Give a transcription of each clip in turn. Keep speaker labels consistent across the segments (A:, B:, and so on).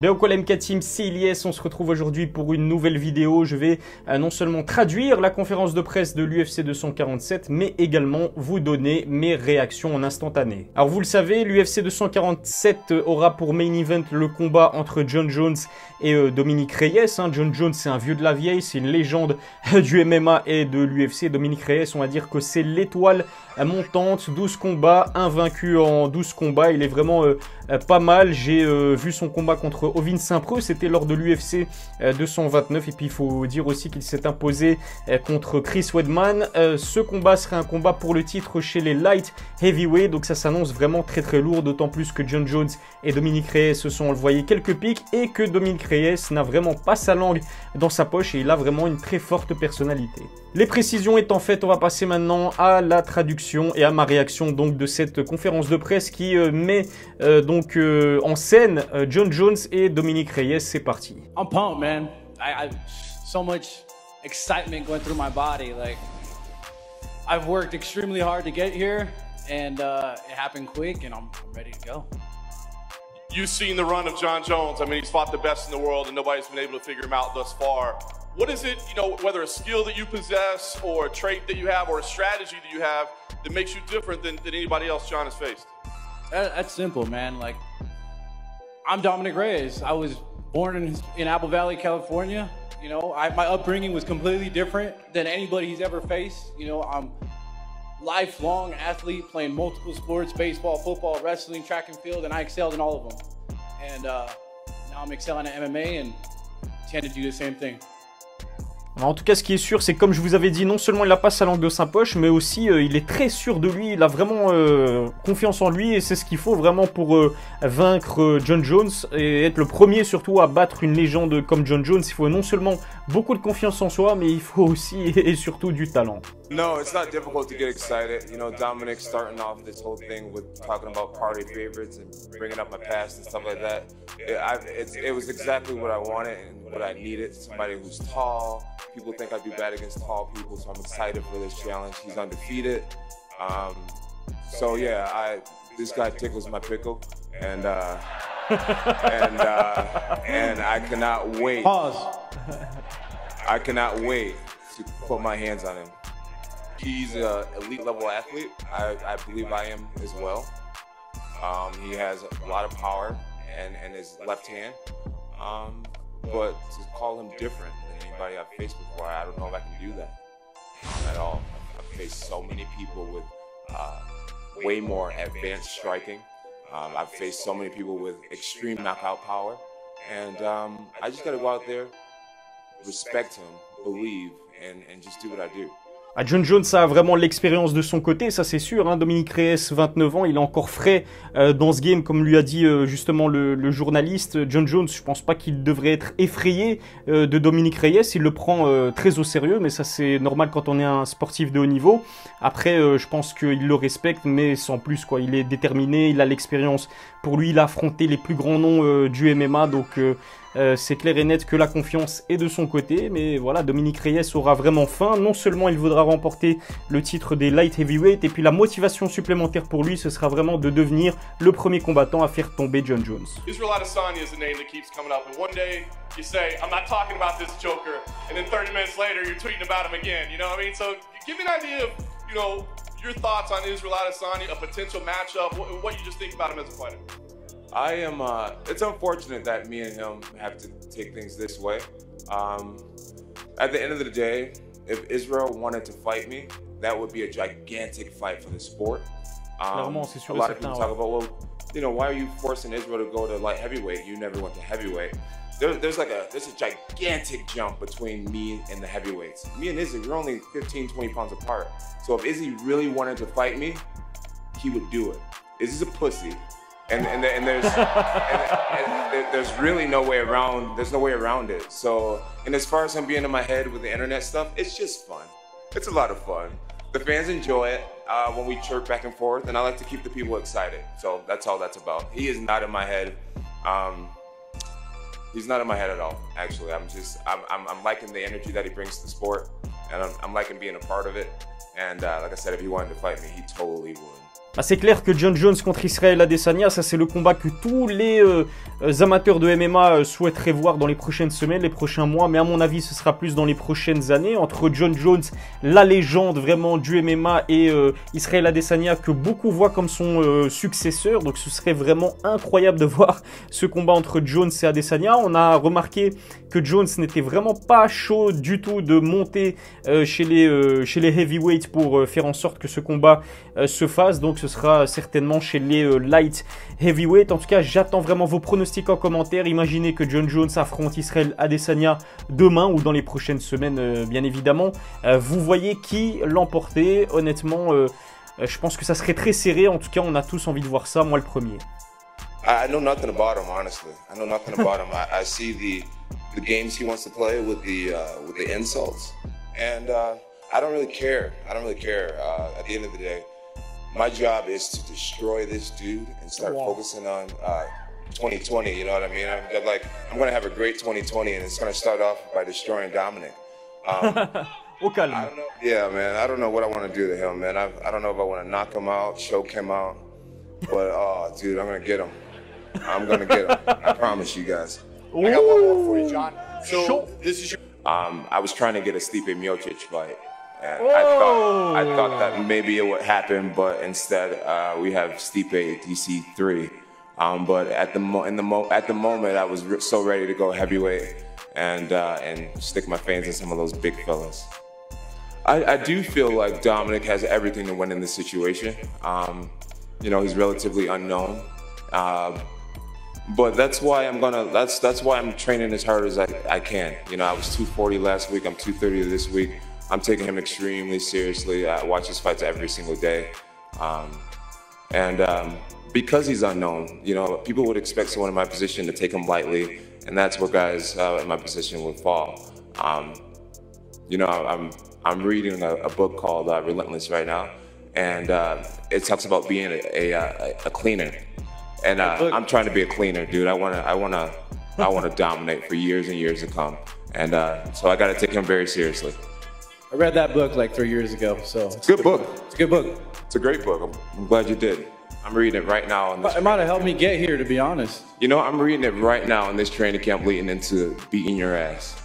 A: Bien quoi l'MK Team, c'est Ilyes, on se retrouve aujourd'hui pour une nouvelle vidéo. Je vais non seulement traduire la conférence de presse de l'UFC 247, mais également vous donner mes réactions en instantané. Alors vous le savez, l'UFC 247 aura pour main event le combat entre Jon Jones et Dominick Reyes. Jon Jones, c'est un vieux de la vieille, c'est une légende du MMA et de l'UFC. Dominick Reyes, on va dire que c'est l'étoile montante, 12 combats, invaincu en 12 combats. Il est vraiment pas mal. J'ai vu son combat contre Ovin Saint-Preux, c'était lors de l'UFC 229. Et puis il faut dire aussi qu'il s'est imposé contre Chris Weidman. Ce combat serait un combat pour le titre chez les light heavyweight. Donc ça s'annonce vraiment très lourd, d'autant plus que Jon Jones et Dominick Reyes se sont envoyés quelques pics et que Dominick Reyes n'a vraiment pas sa langue dans sa poche et il a vraiment une très forte personnalité. Les précisions étant faites, on va passer maintenant à la traduction et à ma réaction donc de cette conférence de presse qui met en scène Jon Jones et Dominick Reyes. C'est parti.
B: I'm pumped, man. I so much excitement going through my body. Like I've worked extremely hard to get here, and it happened quick, and I'm ready to go.
C: You've seen the run of Jon Jones. I mean, he's fought the best in the world, and nobody's been able to figure him out thus far. What is it, whether a skill that you possess or a trait that you have or a strategy that you have that makes you different than anybody else Jon has faced?
B: That's simple, man. Like, I'm Dominick Reyes. I was born in Apple Valley, California. My upbringing was completely different than anybody he's ever faced. I'm lifelong athlete playing multiple sports, baseball, football, wrestling, track and field, and I excelled in all of them. And now I'm excelling at MMA and tend to do the same thing.
A: En tout cas, ce qui est sûr, c'est comme je vous avais dit, non seulement il n'a pas sa langue de sa poche, mais aussi il est très sûr de lui, il a vraiment confiance en lui et c'est ce qu'il faut vraiment pour vaincre Jon Jones et être le premier surtout à battre une légende comme Jon Jones. Il faut non seulement beaucoup de confiance en soi, mais il faut aussi et surtout du talent.
D: No, it's not difficult to get excited. Dominic starting off this whole thing with talking about party favorites and bringing up my past and stuff like that. It was exactly what I wanted and what I needed. Somebody who's tall. People think I do bad against tall people, so I'm excited for this challenge. He's undefeated. So yeah, this guy tickles my pickle, and I cannot wait.
B: Pause.
D: I cannot wait to put my hands on him. He's an elite level athlete. I believe I am as well. He has a lot of power and his left hand. But to call him different than anybody I've faced before, I don't know if I can do that at all. I've faced so many people with way more advanced striking. I've faced so many people with extreme knockout power. And I just got to go out there, respect him, believe, and just do what I do.
A: Jon Jones a vraiment l'expérience de son côté, ça c'est sûr. Dominick Reyes, 29 ans, il est encore frais dans ce game, comme lui a dit justement le journaliste. Jon Jones, je pense pas qu'il devrait être effrayé de Dominick Reyes. Il le prend très au sérieux, mais ça c'est normal quand on est un sportif de haut niveau. Après, je pense qu'il le respecte, mais sans plus, quoi. Il est déterminé, il a l'expérience. Pour lui, il a affronté les plus grands noms du MMA, donc c'est clair et net que la confiance est de son côté. Mais voilà, Dominick Reyes aura vraiment faim. Non seulement il voudra remporter le titre des light heavyweight, et puis la motivation supplémentaire pour lui, ce sera vraiment de devenir le premier combattant à faire tomber Jon Jones.
C: Israel Adesanya is a name that keeps coming up, and one day you say, I'm not talking about this joker, and then 30 minutes later you're tweeting about him again, you know what I mean? So give me an idea of, your thoughts on Israel Adesanya, a potential matchup, what you just think about him as a fighter.
D: I am, it's unfortunate that me and him have to take things this way. At the end of the day, if Israel wanted to fight me, that would be a gigantic fight for the sport. A lot of people talk about, well, why are you forcing Israel to go to light heavyweight? You never went to heavyweight. There's a gigantic jump between me and the heavyweights. Me and Izzy, we're only 15, 20 pounds apart. So if Izzy really wanted to fight me, he would do it. Izzy's a pussy. And there's really no way around. There's no way around it. So, and as far as him being in my head with the internet stuff, it's just fun. It's a lot of fun. The fans enjoy it when we chirp back and forth, and I like to keep the people excited. So that's all that's about. He is not in my head. He's not in my head at all. Actually, I'm liking the energy that he brings to the sport, and I'm liking being a part of it. And like I said, if he wanted to fight me, he totally would.
A: Bah, c'est clair que John Jones contre Israel Adesanya, ça c'est le combat que tous les amateurs de MMA souhaiteraient voir dans les prochaines semaines, les prochains mois, mais à mon avis ce sera plus dans les prochaines années, entre John Jones, la légende vraiment du MMA, et Israel Adesanya que beaucoup voient comme son successeur, donc ce serait vraiment incroyable de voir ce combat entre Jones et Adesanya. On a remarqué que Jones n'était vraiment pas chaud du tout de monter chez les heavyweights pour faire en sorte que ce combat se fasse, donc ce sera certainement chez les light heavyweight. En tout cas, j'attends vraiment vos pronostics en commentaire. Imaginez que John Jones affronte Israel Adesanya demain ou dans les prochaines semaines, bien évidemment. Vous voyez qui l'emporter. Honnêtement, je pense que ça serait très serré. En tout cas, on a tous envie de voir ça, moi le premier.
D: I know nothing about him, honestly. I know nothing about him. I see the games he wants to play with the insults, and I don't really care. I don't really care. At the end of the day, my job is to destroy this dude and start focusing on 2020. You know what I mean? I'm going to have a great 2020, and it's going to start off by destroying Dominic.
A: Au calme.
D: I don't know. Yeah, man. I don't know what I want to do to him, man. I don't know if I want to knock him out, choke him out, but dude, I'm going to get him. I'm going to get him. I promise you guys.
C: I got one more for you, John. So this is your.
D: I was trying to get a Stipe Miocic fight. And I thought that maybe it would happen, but instead we have Stipe DC3. But at the moment, I was so ready to go heavyweight and stick my fangs in some of those big fellas. I do feel like Dominic has everything to win in this situation. You know, he's relatively unknown. But that's why that's why I'm training as hard as I can. You know, I was 240 last week, I'm 230 this week. I'm taking him extremely seriously. I watch his fights every single day. Because he's unknown, you know, people would expect someone in my position to take him lightly, and that's where guys in my position would fall. You know, I'm reading a book called Relentless right now, and it talks about being a cleaner. And I'm trying to be a cleaner, dude. I wanna dominate for years and years to come. And so I gotta take him very seriously.
B: I read that book like 3 years ago, so.
D: It's a good book.
B: It's a good book.
D: It's a great book. I'm glad you did. I'm reading it right now.
B: It might have helped me get here, to be honest.
D: You know, I'm reading it right now in this training camp leading into beating your ass.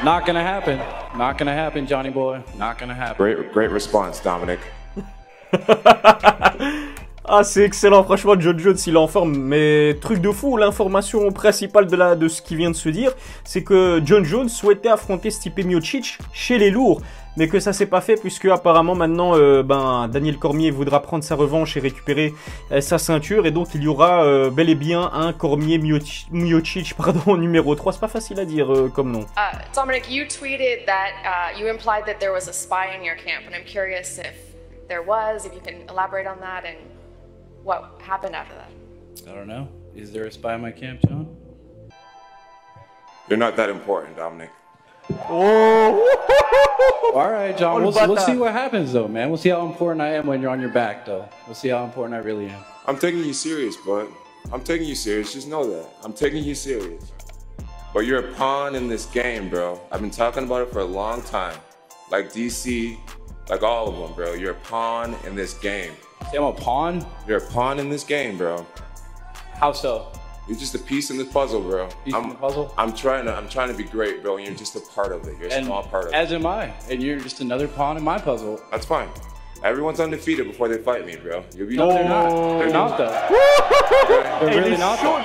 B: Not gonna happen. Not gonna happen, Johnny boy. Not gonna happen.
D: Great response, Dominic.
A: Ah, c'est excellent, franchement, John Jones, il est en forme, mais truc de fou, l'information principale de ce qui vient de se dire, c'est que John Jones souhaitait affronter Stipe Miocic chez les lourds, mais que ça s'est pas fait, puisque apparemment maintenant, Daniel Cormier voudra prendre sa revanche et récupérer sa ceinture, et donc il y aura bel et bien un Cormier Miocic, numéro 3, c'est pas facile à dire comme nom.
E: Dominic, you tweeted that you implied that there was a spy in your camp, and I'm curious if there was, if you can elaborate on that, and what happened after that?
B: I don't know. Is there a spy in my camp, John?
D: You're not that important, Dominic.
B: Oh! All right, John. We'll see what happens, though, man. We'll see how important I am when you're on your back, though. We'll see how important I really am.
D: I'm taking you serious, bud. I'm taking you serious. Just know that. I'm taking you serious. But you're a pawn in this game, bro. I've been talking about it for a long time. Like DC, like all of them, bro. You're a pawn in this game.
B: Say I'm a pawn?
D: You're a pawn in this game, bro.
B: How so?
D: You're just a piece in this puzzle, bro.
B: Piece in the puzzle?
D: I'm trying to be great, bro, and you're just a part of it. You're a small part of it.
B: As am I. And you're just another pawn in my puzzle.
D: That's fine. Everyone's undefeated before they fight me, bro.
B: No, they're not. They're not, though. They're really not, though.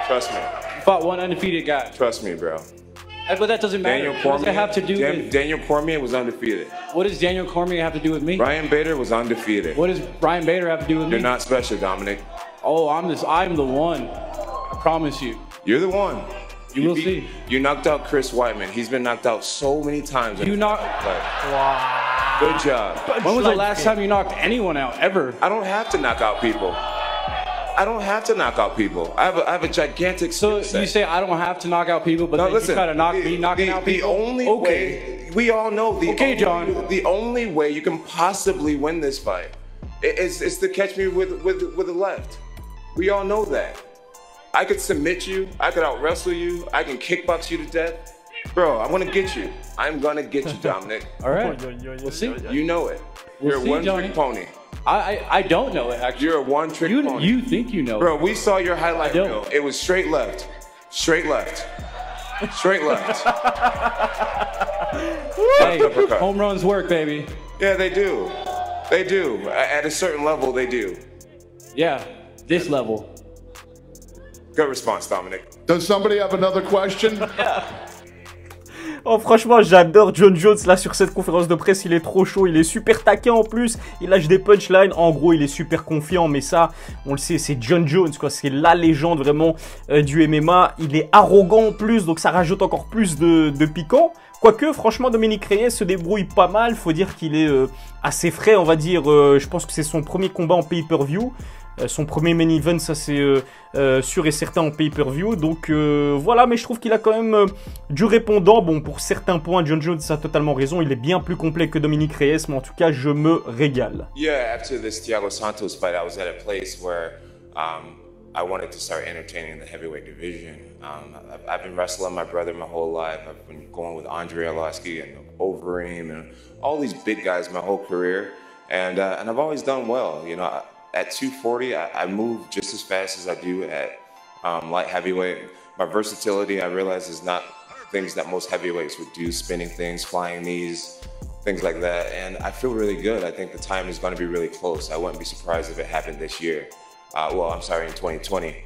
D: Trust me.
B: You fought one undefeated guy.
D: Trust me, bro.
B: But that doesn't matter. What does that have to do with...
D: Daniel Cormier was undefeated.
B: What does Daniel Cormier have to do with me?
D: Ryan Bader was undefeated.
B: What does Ryan Bader have to do with me?
D: You're not special, Dominic.
B: Oh, I'm the one. I promise you.
D: You're the one.
B: You will see.
D: You knocked out Chris Weidman. He's been knocked out so many times.
B: You knocked...
A: Wow.
D: Good job.
B: When was the last time you knocked anyone out, ever?
D: I don't have to knock out people. I don't have to knock out people. I have a gigantic skill set.
B: You say I don't have to knock out people, but then you try to knock me knocking out people?
D: The only way, we all know the only way you can possibly win this fight is to catch me with the left. We all know that. I could submit you, I could out wrestle you, I can kickbox you to death. Bro, I'm gonna get you. I'm gonna get you, Dominic.
B: All right. We'll see.
D: You know it.
B: We'll
D: You're a
B: see,
D: one-trick
B: Johnny.
D: pony.
B: I don't know it, actually.
D: You're a one-trick pony.
B: You think you know
D: Bro,
B: it.
D: we saw your highlight reel. It was straight left. Straight left. Straight left.
B: Hey, home runs work, baby.
D: Yeah, they do. They do. At a certain level, they do.
B: Yeah, this level.
D: Good response, Dominic.
F: Does somebody have another question?
A: Oh franchement j'adore Jon Jones là sur cette conférence de presse, il est trop chaud, il est super taquin en plus, il lâche des punchlines, en gros il est super confiant, mais ça on le sait, c'est Jon Jones quoi, c'est la légende vraiment du MMA, il est arrogant en plus donc ça rajoute encore plus de piquant. Quoique, franchement, Dominic Reyes se débrouille pas mal. Faut dire qu'il est assez frais, on va dire. Je pense que c'est son premier combat en pay-per-view. Son premier main event, ça c'est sûr et certain en pay-per-view. Donc voilà, mais je trouve qu'il a quand même du répondant. Bon, pour certains points, Jon Jones a totalement raison. Il est bien plus complet que Dominic Reyes, mais en tout cas, je me régale.
D: Yeah, after this Thiago Santos fight, I was at a place where I wanted to start entertaining the heavyweight division. I've been wrestling my brother my whole life. I've been going with Andrei Arlovski and Overeem and all these big guys my whole career. And I've always done well. You know, at 240, I move just as fast as I do at light heavyweight. My versatility, I realize, is not things that most heavyweights would do, spinning things, flying knees, things like that. And I feel really good. I think the time is going to be really close. I wouldn't be surprised if it happened this year. Well, I'm sorry, in 2020.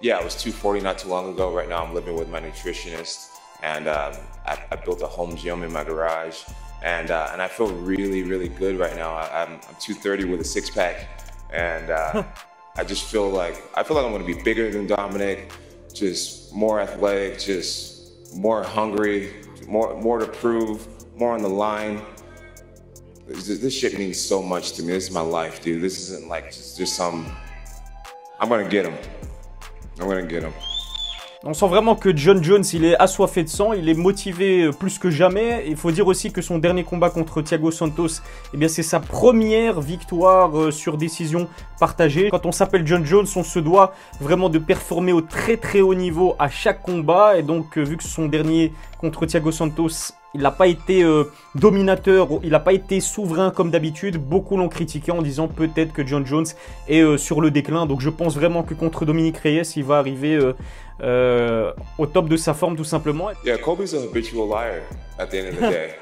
D: Yeah, I was 240 not too long ago. Right now I'm living with my nutritionist, and I built a home gym in my garage, and I feel really, really good right now. I'm 230 with a six-pack, and I just feel like I'm going to be bigger than Dominic, just more athletic, just more hungry, more to prove, more on the line. This shit means so much to me. This is my life, dude. This isn't like just some... I'm gonna get him. I'm gonna get him.
A: On sent vraiment que Jon Jones, il est assoiffé de sang, il est motivé plus que jamais. Il faut dire aussi que son dernier combat contre Thiago Santos, eh bien c'est sa première victoire sur décision partagée. Quand on s'appelle Jon Jones, on se doit vraiment de performer au très très haut niveau à chaque combat. Et donc vu que son dernier contre Thiago Santos, il n'a pas été dominateur, il n'a pas été souverain comme d'habitude. Beaucoup l'ont critiqué en disant peut-être que Jon Jones est sur le déclin. Donc je pense vraiment que contre Dominic Reyes, il va arriver au top de sa forme tout simplement.
D: Yeah, Colby's a habitual liar at the end of the day.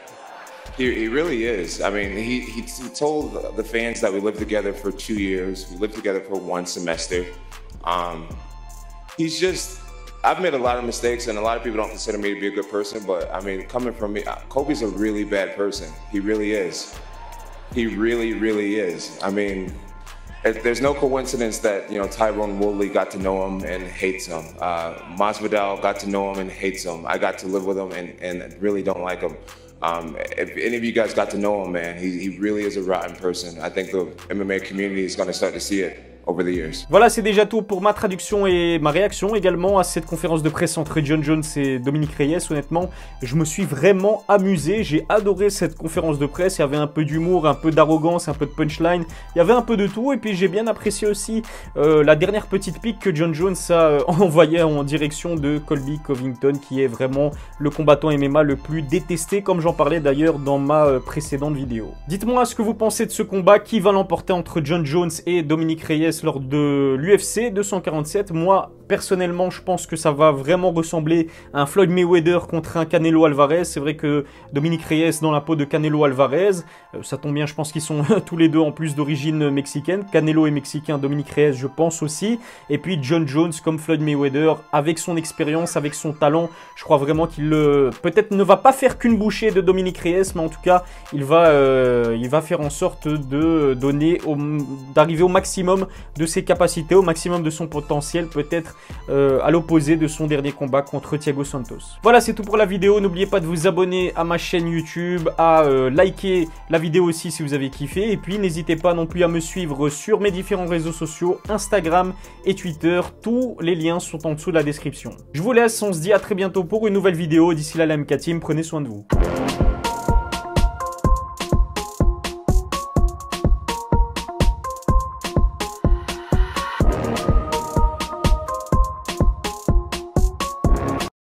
D: He really is. I mean, he told the fans that we lived together for 2 years. We lived together for 1 semester. He's just... I've made a lot of mistakes, and a lot of people don't consider me to be a good person, but I mean, coming from me, Colby's a really bad person. He really is. He really, really is. I mean, there's no coincidence that, you know, Tyrone Woodley got to know him and hates him. Masvidal got to know him and hates him. I got to live with him and really don't like him. If any of you guys got to know him, man, he really is a rotten person. I think the MMA community is going to start to see it over the years.
A: Voilà, c'est déjà tout pour ma traduction et ma réaction également à cette conférence de presse entre Jon Jones et Dominic Reyes. Honnêtement, je me suis vraiment amusé. J'ai adoré cette conférence de presse. Il y avait un peu d'humour, un peu d'arrogance, un peu de punchline. Il y avait un peu de tout. Et puis j'ai bien apprécié aussi la dernière petite pique que Jon Jones a envoyée en direction de Colby Covington, qui est vraiment le combattant MMA le plus détesté, comme j'en parlais d'ailleurs dans ma précédente vidéo. Dites-moi ce que vous pensez de ce combat. Qui va l'emporter entre Jon Jones et Dominic Reyes lors de l'UFC 247. Moi, personnellement, je pense que ça va vraiment ressembler à un Floyd Mayweather contre un Canelo Alvarez. C'est vrai que Dominic Reyes dans la peau de Canelo Alvarez. Ça tombe bien, je pense qu'ils sont tous les deux en plus d'origine mexicaine. Canelo est mexicain, Dominic Reyes, je pense aussi. Et puis Jon Jones comme Floyd Mayweather, avec son expérience, avec son talent. Je crois vraiment qu'il peut-être ne va pas faire qu'une bouchée de Dominic Reyes, mais en tout cas, il va faire en sorte de d'arriver au maximum de ses capacités, au maximum de son potentiel, peut-être à l'opposé de son dernier combat contre Thiago Santos. Voilà, c'est tout pour la vidéo. N'oubliez pas de vous abonner à ma chaîne YouTube, à liker la vidéo aussi si vous avez kiffé. Et puis, n'hésitez pas non plus à me suivre sur mes différents réseaux sociaux, Instagram et Twitter. Tous les liens sont en dessous de la description. Je vous laisse, on se dit à très bientôt pour une nouvelle vidéo. D'ici là, la MK Team, prenez soin de vous.